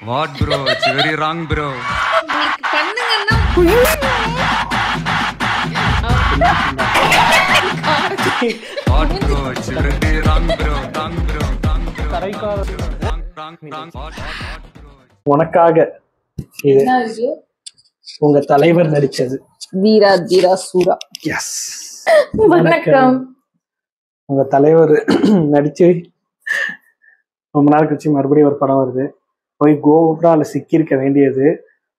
What bro? It's very wrong bro. உங்களுக்கு பண்ணுங்கன்னா What bro? It's very wrong bro. Wrong bro. Wrong bro. தரைக்கார Wrong bro. What bro? உனக்காக இது என்ன இது? உங்க தலைவர் நடிச்சது. வீரா தீரா சூரா. எஸ், வணக்கம். உங்க தலைவர் நடிச்சு ரொம்ப நாள் கழிச்சு மறுபடியும் ஒரு படம் வருது. போய் கோபுரால சிக்கியிருக்க வேண்டியது,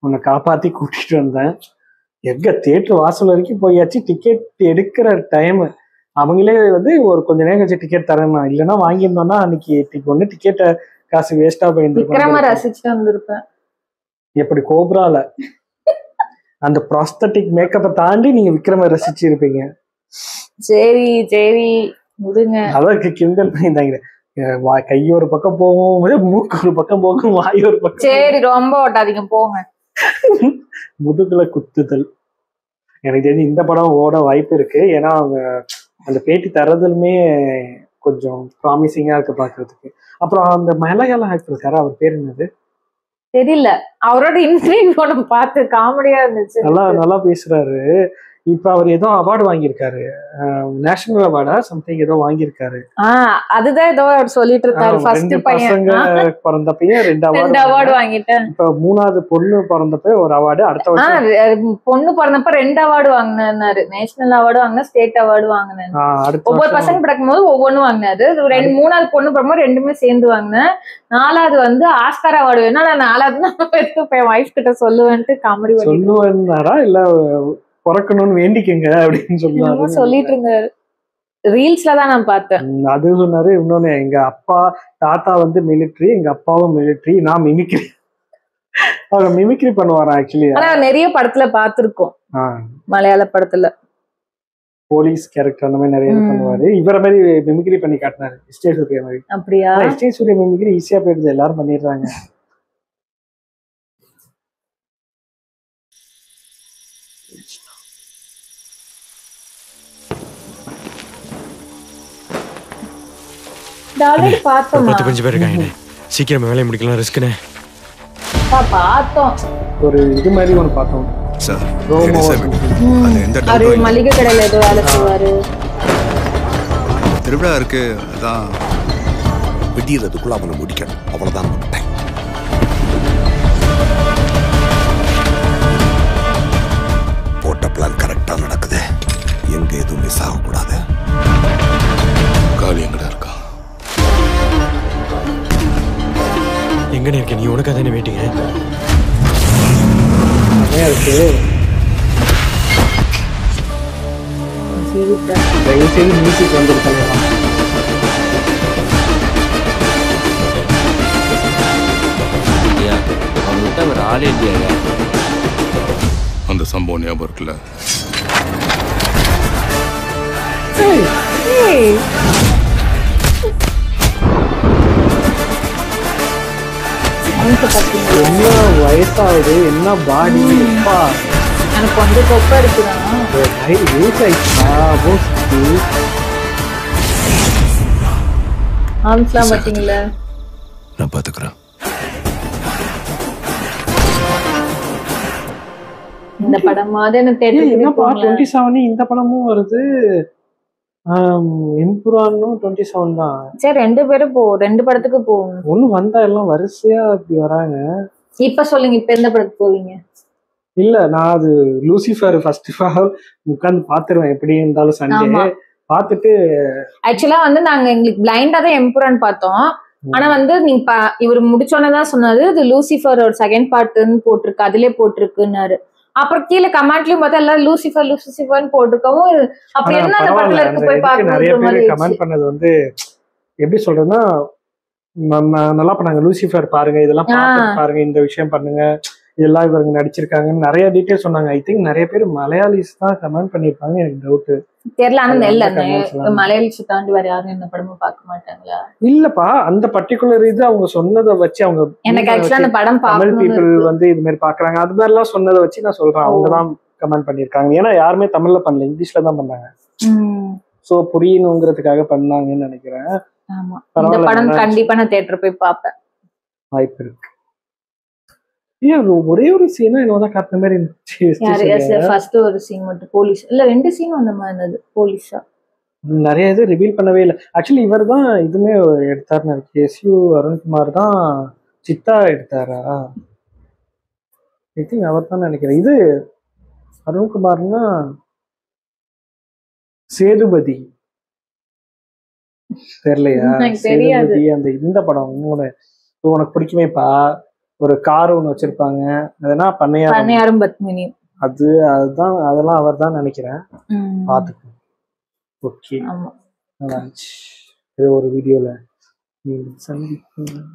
உன்னை காப்பாத்தி கூட்டிட்டு வந்தேன். எங்க தியேட்டர் வாசல் வரைக்கும் போயாச்சு. டிக்கெட் எடுக்கிற டைம் அவங்களே வந்து ஒரு கொஞ்ச நேரம் கழிச்சு டிக்கெட் தரேன்னா, இல்லைன்னா வாங்கியிருந்தோம்னா அன்னைக்கு ஒண்ணு டிக்கெட்டை காசு வேஸ்டா விக்ரம போயிருந்துருக்கோம். ரசிச்சுட்டு வந்திருப்பேன். எப்படி கோபுரால அந்த ப்ராஸ்தட்டிக் மேக்கப்பை தாண்டி நீங்க விக்ரம ரசிச்சு இருப்பீங்க. சரி சரி முடுங்க. அதற்கு கிண்டல் பண்ணியிருந்தாங்க. கை ஒரு பக்கம் போகும், மூக்கு ஒரு பக்கம் போகும், வாய் ஒரு பக்கம். சரி ரொம்ப ஓட்டாதீங்க போங்க. முதுகுல குத்துதல். எனக்கு தெரிஞ்சு இந்த படம் ஓட வாய்ப்பு இருக்கு. ஏன்னா அவங்க அந்த பேட்டி தரதுலுமே கொஞ்சம் ப்ராமிசிங்கா இருக்கு பாக்குறதுக்கு. அப்புறம் அந்த மலையாள ஆக்டர் இருக்காரு, அவர் பேர் என்னது? தெரியல, அவரோட இன்டர்வியூ நம்ம பார்த்து காமெடியா இருந்துச்சு. நல்லா பேசுறாரு. இப்ப அவர் ஏதோ அவார்டு வாங்கியிருக்காரு, நேஷனல் அவார்டா சம்திங் ஏதோ வாங்கியிருக்காரு. அதுதான் ஏதோ அவர் சொல்லிட்டு இருக்காரு. ஃபர்ஸ்ட் பையன் பிறந்தப்பையும் ரெண்டு அவார்டு வாங்கிட்டேன். இப்ப மூணாவது பொண்ணு பிறந்தப்ப ஒரு அவார்டு, அடுத்த வருஷம் பொண்ணு பிறந்தப்ப 2 அவார்டு வாங்கினாரு. நேஷனல் அவார்டு வாங்கினா, ஸ்டேட் அவார்டு வாங்கினாரு. ஒவ்வொரு பசங்க பிறக்கும் போது ஒவ்வொன்னும் வாங்கினாரு. மூணாவது பொண்ணு பிறக்கும் ரெண்டுமே சேர்ந்து வாங்கினேன். 4வது வந்து ஆஸ்கார் அவார்டு வேணும். நான் 4வது நான் வைஃப் கிட்ட சொல்லுவேன்ட்டு காமெடி சொல்லுவேன்னாரா இல்ல பிறக்கணும்னு வேண்டிக்கங்க அப்படின்னு சொன்னாரு. சொல்லிட்டு இருந்தாரு. ரீல்ஸ்ல தான் நான் பார்த்தேன். அது சொன்னாரு. இன்னொன்னு, எங்க அப்பா தாத்தா வந்து மிலிட்ரி, எங்க அப்பாவும் மிலிட்ரி, நான் மிமிக்ரி. அவர் மிமிக்ரி பண்ணுவாரா ஆக்சுவலி. ஆனா நிறைய படத்துல பாத்துருக்கோம், மலையாள படத்துல போலீஸ் கேரக்டர் அந்த மாதிரி நிறைய பண்ணுவாரு. இவர மாதிரி மிமிக்ரி பண்ணி காட்டினாரு, எஸ்டே சூர்யா மாதிரி. அப்படியா? எஸ்டே சூர்யா மிமிக்ரி ஈஸியா போயிடுது, எல்லாரும் பண்ணிடுறாங்க. ஆல்ரெடி பார்த்தோம். 10-15 பேர் இருக்காங்க. சீக்கிரம் வேலையை முடிக்கலாம், ரிஸ்க்னே. பார்த்தோம். ஒரு இது மாதிரி ஒன்று பார்த்தோம் சார். அவரு மளிகை கடையில ஏதோ வேலை செய்வாரு. திருவிழா இருக்கு, அதான் விடியறதுக்குள்ள அவனை முடிக்கணும், அவ்வளவுதான் நமக்கு டைம். போட்ட பிளான் கரெக்டா நடக்குது. எங்க எதுவும் மிஸ் ஆகக்கூடாது. காலி எங்கடா இருக்கா? எங்கன்னு இருக்க நீ? உனக்கு அதானே வெயிட்டிங்க. நிறையா இருக்கு. தயவு செய்து மியூசிக் வந்துருக்காங்க. ஒரு ஆளே இல்லையா? அந்த சம்பவம் ஞாபகம் இருக்குல்ல? என்ன வயசாகுது, என்ன பாடி. எனக்கு வந்து கொப்ப இருக்குதான். ஆம்ஸ்லாம் பாத்தீங்களா? நான் பாத்துக்கிறேன். இந்த படமாவது எனக்கு என்னப்பா 27 இந்த படமும் வருது. எம்புரானும் 27 தான். சரி, 2 பேரும் போ, 2 படத்துக்கு போவோம். ஒண்ணு வந்தா எல்லாம் வரிசையா இப்படி வராங்க. இப்ப சொல்லுங்க, இப்ப எந்த படத்துக்கு போவீங்க? இல்ல, நான் அது லூசிஃபர் ஃபர்ஸ்ட் ஆஃப் ஆல் உட்காந்து பாத்துருவேன், எப்படி இருந்தாலும் சண்டே பாத்துட்டு. ஆக்சுவலா வந்து நாங்க எங்களுக்கு பிளைண்டா தான் எம்புரான் பார்த்தோம். ஆனா வந்து நீங்க இவர் முடிச்சோன்னதான் சொன்னாரு, இது லூசிஃபர் ஒரு செகண்ட் பார்ட்னு போட்டிருக்கு, அதுலயே போட்டிருக்குன்னாரு. அப்புறம் கீழே கமெண்ட்லயும் பார்த்தா எல்லாம் லூசிஃபர் லூசிஃபர்னு போட்டிருக்கவும், அப்புறம் என்ன அந்த படத்துல இருக்கு போய் நிறைய பேர் பார்க்கணும். கமெண்ட் பண்ணது வந்து எப்படி சொல்றேன்னா, நல்லா பண்ணாங்க, லூசிஃபர் பாருங்க, இதெல்லாம் பாருங்க, இந்த விஷயம் பண்ணுங்க, இதெல்லாம் இவங்க நடிச்சிருக்காங்கன்னு நிறைய டீட்டெயில் சொன்னாங்க. ஐ திங்க் நிறைய பேர் மலையாளிஸ் தான் கமெண்ட் பண்ணிருப்பாங்க, எனக்கு டவுட் தெரியல. ஆனா இல்ல, மலையாளிஸ் தாண்டி வேற யாரும் இந்த படமும் பார்க்க மாட்டாங்களா? இல்லப்பா, அந்த பர்டிகுலர் இது அவங்க சொன்னதை வச்சு அவங்க எனக்கு ஆக்சுவலா அந்த படம் தமிழ் பீப்புள் வந்து இது மாதிரி பாக்குறாங்க, அது மாதிரி எல்லாம் சொன்னதை வச்சு நான் சொல்றேன். அவங்கதான் கமெண்ட் பண்ணிருக்காங்க. ஏன்னா யாருமே தமிழ்ல பண்ணல, இங்கிலீஷ்ல தான் பண்ணாங்க. சோ புரியணுங்கிறதுக்காக பண்ணாங்கன்னு நினைக்கிறேன். ஆமா, இந்த படம் கண்டிப்பா நான் தியேட்டர் போய் பார்ப்பேன். வாய்ப்பு இருக்கு. ஏன் ஒரே ஒரு சீனா என்னதான் காட்டுற மாதிரி இருந்துச்சு. ஃபர்ஸ்ட் ஒரு சீன் மட்டும் போலீஸ் இல்ல 2 சீன் அந்த மாதிரி இருந்தது போலீஸா. நிறைய இது ரிவீல் பண்ணவே இல்லை. ஆக்சுவலி இவர் தான் இதுவுமே எடுத்தாருன்னு இருக்கு. எஸ்யூ அருண்குமார் தான் சித்தா எடுத்தாரா? ஐ திங்க் அவர் தான் நினைக்கிறேன். இது அருண்குமார்னா சேதுபதி தெரியலையா? சேதுபதி அந்த இந்த படம் உனக்கு பிடிக்குமேப்பா, ஒரு கார் ஒண்ணு வச்சிருப்பாங்க, அதனா பண்ணையாரும் பத்மினி, அதுதான் அதெல்லாம் அவர் தான் நினைக்கிறேன். பாத்துக்கோ. ஓகே, நல்லா இருந்துச்சு. இது ஒரு வீடியோல சந்திப்போம்.